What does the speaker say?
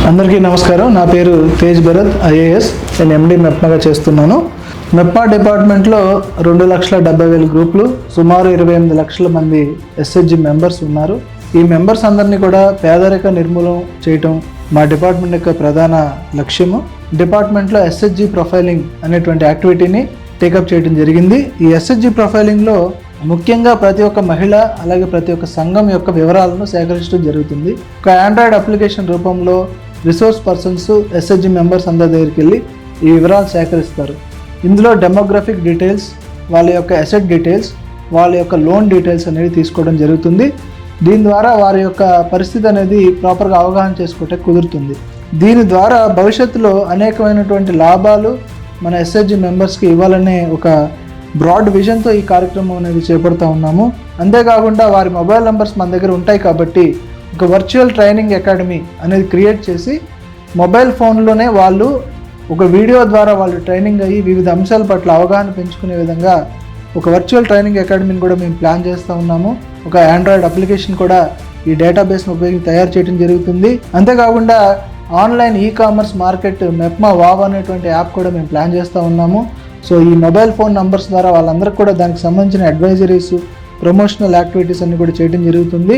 అందరికీ నమస్కారం. నా పేరు తేజ్ భరత్, ఐఏఎస్. నేను ఎండి మెప్మాగా చేస్తున్నాను. మెప్మా డిపార్ట్మెంట్లో 2,70,000 గ్రూపులు, సుమారు 28 లక్షల మంది ఎస్హెచ్జి మెంబర్స్ ఉన్నారు. ఈ మెంబర్స్ అందరినీ కూడా పేదరిక నిర్మూలన చేయటం మా డిపార్ట్మెంట్ యొక్క ప్రధాన లక్ష్యము. డిపార్ట్మెంట్లో ఎస్హెచ్జి ప్రొఫైలింగ్ అనేటువంటి యాక్టివిటీని టేకప్ చేయడం జరిగింది. ఈ ఎస్హెచ్జి ప్రొఫైలింగ్లో ముఖ్యంగా ప్రతి ఒక్క మహిళ అలాగే ప్రతి ఒక్క సంఘం యొక్క వివరాలను సేకరించడం జరుగుతుంది. ఒక ఆండ్రాయిడ్ అప్లికేషన్ రూపంలో రిసోర్స్ పర్సన్స్ ఎస్హెచ్జి మెంబర్స్ అందరి దగ్గరికి వెళ్ళి ఈ వివరాలు సేకరిస్తారు. ఇందులో డెమోగ్రఫిక్ డీటెయిల్స్, వాళ్ళ యొక్క అసెట్ డీటెయిల్స్, వాళ్ళ యొక్క లోన్ డీటెయిల్స్ అనేవి తీసుకోవడం జరుగుతుంది. దీని ద్వారా వారి యొక్క పరిస్థితి అనేది ప్రాపర్గా అవగాహన చేసుకుంటే కుదురుతుంది. దీని ద్వారా భవిష్యత్తులో అనేకమైనటువంటి లాభాలు మన ఎస్హెచ్జి మెంబర్స్కి ఇవ్వాలనే ఒక బ్రాడ్ విజన్తో ఈ కార్యక్రమం అనేది చేపడుతూ ఉన్నాము. అంతేకాకుండా వారి మొబైల్ నెంబర్స్ మన దగ్గర ఉంటాయి కాబట్టి ఒక వర్చువల్ ట్రైనింగ్ అకాడమీ అనేది క్రియేట్ చేసి మొబైల్ ఫోన్లోనే వాళ్ళు ఒక వీడియో ద్వారా వాళ్ళు ట్రైనింగ్ అయ్యి వివిధ అంశాల పట్ల అవగాహన పెంచుకునే విధంగా ఒక వర్చువల్ ట్రైనింగ్ అకాడమీని కూడా మేము ప్లాన్ చేస్తూ ఉన్నాము. ఒక ఆండ్రాయిడ్ అప్లికేషన్ కూడా ఈ డేటాబేస్ను ఉపయోగించి తయారు చేయడం జరుగుతుంది. అంతేకాకుండా online ecommerce market MEPMA wow అనేటువంటి యాప్ కూడా మేము ప్లాన్ చేస్తూ ఉన్నాము. సో ఈ మొబైల్ ఫోన్ నంబర్స్ ద్వారా వాళ్ళందరికీ కూడా దానికి సంబంధించిన అడ్వైజరీస్, ప్రమోషనల్ యాక్టివిటీస్ అన్ని కూడా చేయడం జరుగుతుంది.